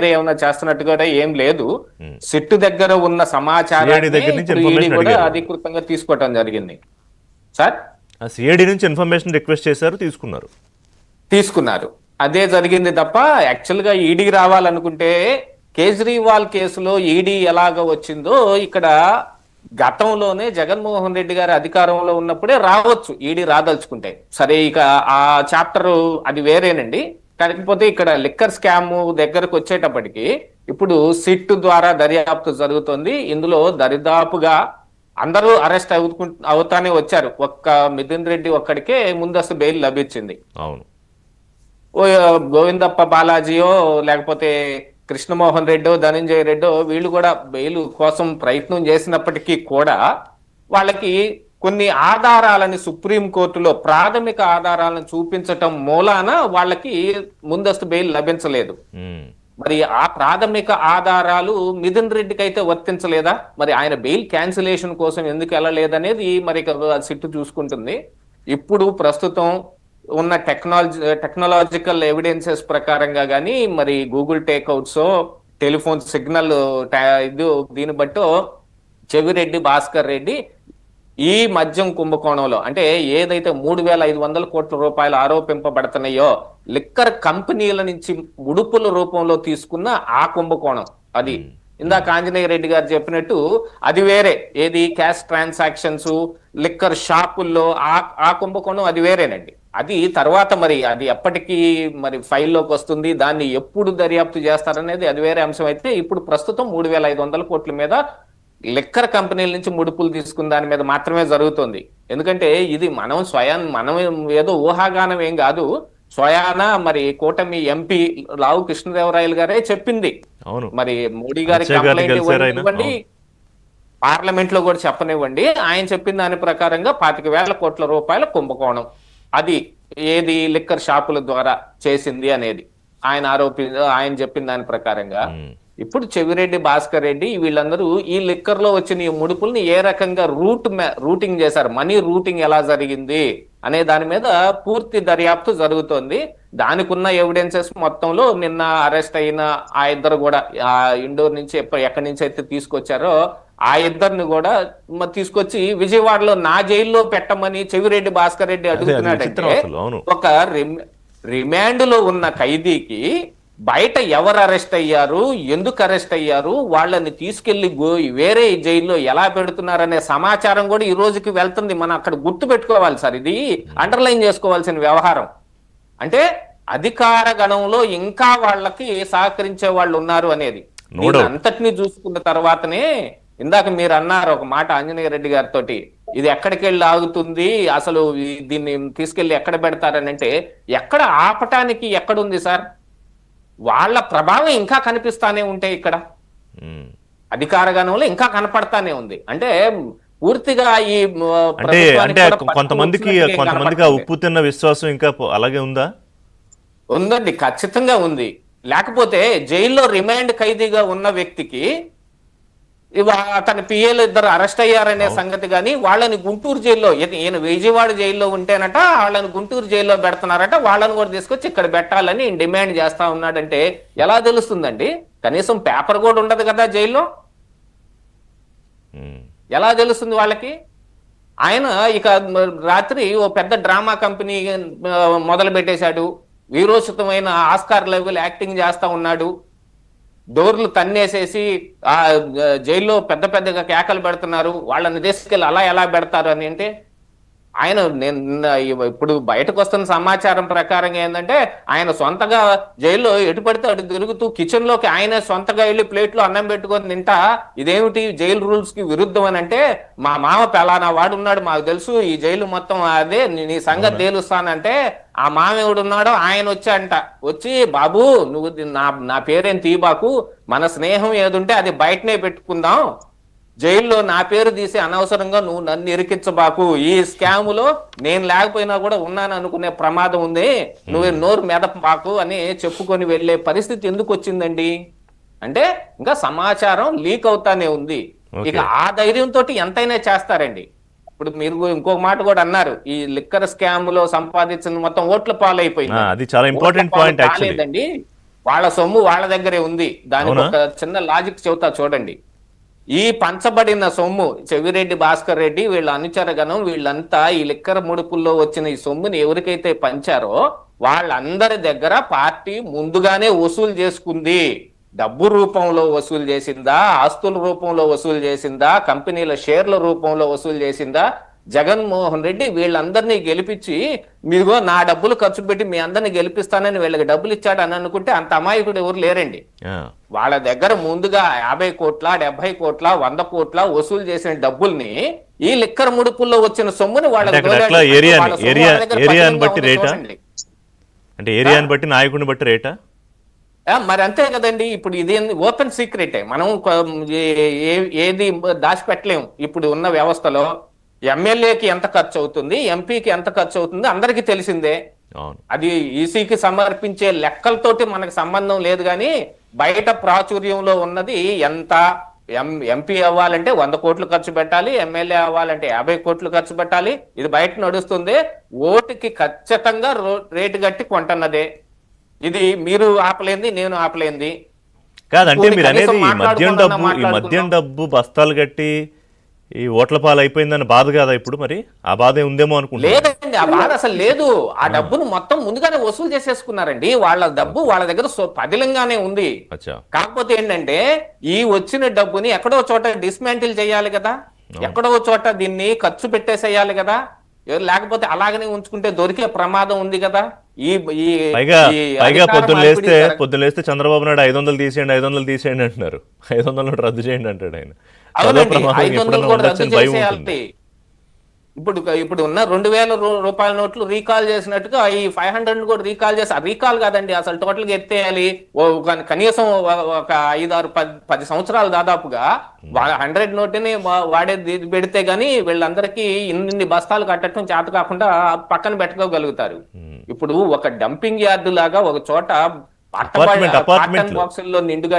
ఏమైనా చేస్తున్నట్టు కూడా ఏం లేదు. ఉమ్. సిట్ దగ్గర ఉన్న సిఐడి సమాచారాన్ని దగ్గర నుంచి ఇప్పుడు ఈడీ ఇన్ఫర్మేషన్ కూడా అడిగారు. అధికృతంగా తీసుకోవటం జరిగింది సార్. ఆ సిఐడి నుంచి ఇన్ఫర్మేషన్ రిక్వెస్ట్ చేశారు, తీసుకున్నారు. తీసుకున్నారు, అదే జరిగింది తప్ప యాక్చువల్ గా ఈడీ రావాలనుకుంటే కేజ్రీవాల్ కేసులో ఈడీ ఎలాగ వచ్చిందో ఇక్కడ గతంలోనే జగన్మోహన్ రెడ్డి గారి అధికారంలో ఉన్నప్పుడే రావచ్చు ఈడీ రాదలుచుకుంటే. సరే ఇక ఆ చాప్టర్ అది వేరేనండి. కాకపోతే ఇక్కడ లిక్కర్ స్కామ్ దగ్గరకు వచ్చేటప్పటికి ఇప్పుడు సిట్ ద్వారా దర్యాప్తు జరుగుతుంది. ఇందులో దరిదాపుగా అందరూ అరెస్ట్ అవుతానే వచ్చారు. ఒక్క మిథున్ రెడ్డి ఒక్కడికే ముందస్తు బెయిల్ లభించింది. అవును. ఓ గోవిందప్ప బాలాజీయో లేకపోతే కృష్ణమోహన్ రెడ్డో ధనంజయ రెడ్డో వీళ్ళు కూడా బెయిల్ కోసం ప్రయత్నం చేసినప్పటికీ కూడా వాళ్ళకి కొన్ని ఆధారాలని సుప్రీంకోర్టులో ప్రాథమిక ఆధారాలను చూపించటం మూలాన వాళ్ళకి ముందస్తు బెయిల్ లభించలేదు. ఉమ్. మరి ఆ ప్రాథమిక ఆధారాలు మిథున్ రెడ్డికి అయితే వర్తించలేదా? మరి ఆయన బెయిల్ క్యాన్సిలేషన్ కోసం ఎందుకు వెళ్ళలేదనేది మరి సిట్టు చూసుకుంటుంది. ఇప్పుడు ప్రస్తుతం ఉన్న టెక్నాలజికల్ ఎవిడెన్సెస్ ప్రకారంగా కానీ మరి గూగుల్ టేక్అవుట్స్ టెలిఫోన్ సిగ్నల్ ఇది దీన్ని బట్టో చెవిరెడ్డి భాస్కర్ రెడ్డి ఈ మద్యం కుంభకోణంలో అంటే ఏదైతే 3,500 కోట్ల రూపాయలు ఆరోపింపబడుతున్నాయో లిక్కర్ కంపెనీల నుంచి ముడుపుల రూపంలో తీసుకున్న ఆ కుంభకోణం అది. ఇందాక ఆంజనేయ రెడ్డి గారు చెప్పినట్టు అది వేరే, ఏది క్యాష్ ట్రాన్సాక్షన్స్ లిక్కర్ షాపుల్లో ఆ కుంభకోణం అది వేరేనండి. అది తర్వాత మరి అది ఎప్పటికీ మరి ఫైల్లోకి వస్తుంది, దాన్ని ఎప్పుడు దర్యాప్తు చేస్తారనేది అది వేరే అంశం. అయితే ఇప్పుడు ప్రస్తుతం 3,500 కోట్ల మీద లిక్కర్ కంపెనీల నుంచి ముడుపులు తీసుకున్న దాని మీద మాత్రమే జరుగుతుంది. ఎందుకంటే ఇది మనం ఏదో ఊహాగానం ఏం కాదు, స్వయాన మరి కూటమి ఎంపీ లావు కృష్ణదేవరాయలు గారే చెప్పింది. అవును. మరి మోడీ గారి కంప్లైంట్ ఇవ్వండి, పార్లమెంట్ లో కూడా చెప్పనివ్వండి, ఆయన చెప్పిన దాని ప్రకారంగా 25,000 కోట్ల రూపాయల కుంభకోణం అది ఏది లిక్కర్ షాపుల ద్వారా చేసింది అనేది ఆయన చెప్పిన దాని ప్రకారంగా. ఇప్పుడు చెవిరెడ్డి భాస్కర్ రెడ్డి వీళ్ళందరూ ఈ లిక్కర్ లో వచ్చిన ఈ ముడుపుల్ని ఏ రకంగా రూటింగ్ చేశారు, మనీ రూటింగ్ ఎలా జరిగింది అనే దాని మీద పూర్తి దర్యాప్తు జరుగుతోంది. దానికి ఉన్న ఎవిడెన్సెస్ మొత్తంలో నిన్న అరెస్ట్ అయిన ఆ ఇద్దరు కూడా ఆ ఇండోర్ నుంచి ఎక్కడి నుంచి అయితే తీసుకొచ్చారో ఆ ఇద్దరిని కూడా తీసుకొచ్చి విజయవాడలో నా జైల్లో పెట్టమని చెవిరెడ్డి భాస్కర్ రెడ్డి అడుగుతున్నాడంటే ఒక రిమాండ్ లో ఉన్న ఖైదీకి బయట ఎవరు అరెస్ట్ అయ్యారు, ఎందుకు అరెస్ట్ అయ్యారు, వాళ్ళని తీసుకెళ్లి వేరే జైల్లో ఎలా పెడుతున్నారనే సమాచారం కూడా ఈ రోజుకి వెళ్తుంది. మనం అక్కడ గుర్తు పెట్టుకోవాలి సార్, ఇది అండర్లైన్ చేసుకోవాల్సిన వ్యవహారం. అంటే అధికార గణంలో ఇంకా వాళ్ళకి సహకరించే వాళ్ళు ఉన్నారు అనేది అంతటినీ చూసుకున్న తర్వాతనే ఇందాక మీరు అన్నారు ఒక మాట ఆంజనేయ రెడ్డి గారితో, ఇది ఎక్కడికి వెళ్ళి ఆగుతుంది, అసలు దీన్ని తీసుకెళ్లి ఎక్కడ పెడతారని. అంటే ఎక్కడ ఆపటానికి ఎక్కడుంది సార్? వాళ్ళ ప్రభావం ఇంకా కనిపిస్తానే ఉంటే ఇక్కడ అధికార గణంలో ఇంకా కనపడతానే ఉంది. అంటే పూర్తిగా ఈ కొంతమందికి ఆ ఉప్పు తిన్న విశ్వాసం ఇంకా అలాగే ఉందా? ఉందండి, ఖచ్చితంగా ఉంది. లేకపోతే జైల్లో రిమాండ్ ఖైదీగా ఉన్న వ్యక్తికి అతని పిఏలు ఇద్దరు అరెస్ట్ అయ్యారనే సంగతి కానీ వాళ్ళని గుంటూరు జైల్లో, ఈయన విజయవాడ జైల్లో ఉంటేనట వాళ్ళని గుంటూరు జైల్లో పెడుతున్నారట, వాళ్ళని కూడా తీసుకొచ్చి ఇక్కడ పెట్టాలని డిమాండ్ చేస్తా ఉన్నాడంటే ఎలా తెలుస్తుందండి? కనీసం పేపర్ కూడా ఉండదు కదా జైల్లో, ఎలా తెలుస్తుంది వాళ్ళకి? ఆయన ఇక రాత్రి ఓ పెద్ద డ్రామా కంపెనీ మొదలు పెట్టేశాడు, వీరోచితమైన ఆస్కార్ లెవెల్ యాక్టింగ్ చేస్తా ఉన్నాడు, డోర్లు తన్నేసేసి ఆ జైల్లో పెద్ద పెద్దగా కేకలు పెడుతున్నారు, వాళ్ళని తీసుకెళ్ళి అలా ఎలా పెడతారు అని. అంటే ఆయన ఇప్పుడు బయటకు వస్తున్న సమాచారం ప్రకారంగా ఏంటంటే ఆయన సొంతగా జైల్లో ఎటు పడితే అటు తిరుగుతూ కిచెన్ లోకి ఆయన సొంతగా వెళ్ళి ప్లేట్లో అన్నం పెట్టుకొని తింటా, ఇదేమిటి జైలు రూల్స్ కి విరుద్ధం అని. అంటే మా మామ పెలానా వాడు ఉన్నాడు, మాకు తెలుసు ఈ జైలు మొత్తం అదే, నీ సంగతి తేలుస్తానంటే ఆ మామ ఎవడున్నాడో ఆయన వచ్చాడంట, వచ్చి బాబు నువ్వు నా పేరేం తీబాకు, మన స్నేహం ఏదుంటే అది బయటనే పెట్టుకుందాం, జైల్లో నా పేరు తీసి అనవసరంగా నువ్వు నన్ను ఇరికించబాకు, ఈ స్కాములో నేను లేకపోయినా కూడా ఉన్నాను అనుకునే ప్రమాదం ఉంది, నువ్వు నోరు మెదపాకు అని చెప్పుకొని వెళ్లే పరిస్థితి ఎందుకు వచ్చిందండి? అంటే ఇంకా సమాచారం లీక్ అవుతానే ఉంది. ఇక ఆ ధైర్యంతో ఎంతైనా చేస్తారండి. ఇప్పుడు మీరు ఇంకొక మాట కూడా అన్నారు, ఈ లిక్కర్ స్కామ్ లో సంపాదించిన మొత్తం ఓట్ల పాలైపోయింది. అది చాలా ఇంపార్టెంట్ పాయింట్ యాక్చువల్లీ. వాళ్ళ సొమ్ము వాళ్ళ దగ్గరే ఉంది. దానికి ఒక చిన్న లాజిక్ చెబుతా చూడండి. ఈ పంచబడిన సొమ్ము చెవిరెడ్డి భాస్కర్ రెడ్డి వీళ్ళ అనుచరగణం వీళ్ళంతా ఈ లిక్కర్ ముడుపుల్లో వచ్చిన ఈ సొమ్ముని ఎవరికైతే పంచారో వాళ్ళందరి దగ్గర పార్టీ ముందుగానే వసూలు చేసుకుంది. డబ్బు రూపంలో వసూలు చేసిందా, ఆస్తుల రూపంలో వసూలు చేసిందా, కంపెనీల షేర్ల రూపంలో వసూలు చేసిందా? జగన్మోహన్ రెడ్డి వీళ్ళందరినీ గెలిపించి మీరుగో నా డబ్బులు ఖర్చు పెట్టి మీ అందరినీ గెలిపిస్తానని వీళ్ళకి డబ్బులు ఇచ్చాడు అని అనుకుంటే అంత అమాయకుడు ఎవరు లేరండి. వాళ్ళ దగ్గర ముందుగా 50 కోట్ల 70 కోట్ల 100 కోట్ల వసూలు చేసిన డబ్బుల్ని ఈ లిక్కర్ ముడుపుల్లో వచ్చిన సొమ్ముని ఏరియాని బట్టి నాయకుడిని బట్టి రేటా? మరి అంతే కదండి. ఇప్పుడు ఇది ఓపెన్ సీక్రెటే, మనం ఏది దాచిపెట్టలేము. ఇప్పుడు ఉన్న వ్యవస్థలో ఎమ్మెల్యేకి ఎంత ఖర్చు అవుతుంది, ఎంపీకి ఎంత ఖర్చు అవుతుంది అందరికీ తెలిసిందే. అది ఈసీకి సమర్పించే లెక్కలతోటి మనకు సంబంధం లేదు. కానీ బయట ప్రాచుర్యంలో ఉన్నది ఎంత, ఎంపీ అవ్వాలంటే 100 కోట్లు ఖర్చు పెట్టాలి, ఎమ్మెల్యే అవ్వాలంటే 50 కోట్లు ఖర్చు పెట్టాలి. ఇది బయట నడుస్తుంది. ఓటుకి ఖచ్చితంగా రేటు కట్టి కొంటున్నదే. ఇది మీరు ఆపలేంది, నేను ఆపలేంది కాదంటే మీరు అనేది ఈ మద్యం డబ్బు బస్తాలు కట్టి ఈ ఓట్ల పాలు అయిపోయిందని బాధ కాదా ఇప్పుడు? మరి ఆ బాధ ఉందేమో అనుకుంటా. లేదండి, ఆ బాధ అసలు లేదు. ఆ డబ్బును మొత్తం ముందుగానే వసూలు చేసేసుకున్నారండి. వాళ్ళ డబ్బు వాళ్ళ దగ్గర పదిలంగానే ఉంది. కాకపోతే ఏంటంటే ఈ వచ్చిన డబ్బుని ఎక్కడో చోట డిస్మాంటిల్ చేయాలి కదా, ఎక్కడో చోట దీన్ని ఖర్చు పెట్టేసేయాలి కదా. లేకపోతే అలాగనే ఉంచుకుంటే దొరికే ప్రమాదం ఉంది కదా. పైగా పొద్దున్న లేస్తే చంద్రబాబు నాయుడు 500 తీసేయండి 500 తీసేయండి అంటున్నారు. 500 నోటు రద్దు చేయండి అంటాడు ఆయన. ఇప్పుడు ఉన్న 2000 రూపాయల నోట్లు రీకాల్ చేసినట్టుగా ఈ 500 కూడా రీకాల్ చేసి, రీకాల్ కాదండి అసలు టోటల్ గా ఎత్తేయాలి. కనీసం ఒక 5-10 సంవత్సరాలు దాదాపుగా 100 నోటుని వాడేది పెడితే గానీ వీళ్ళందరికీ ఇన్ని బస్తాలు కట్టడం చేత కాకుండా పక్కన పెట్టుకోగలుగుతారు. ఇప్పుడు ఒక డంపింగ్ యార్డు లాగా ఒక చోట బాక్సుల్లో నిండుగా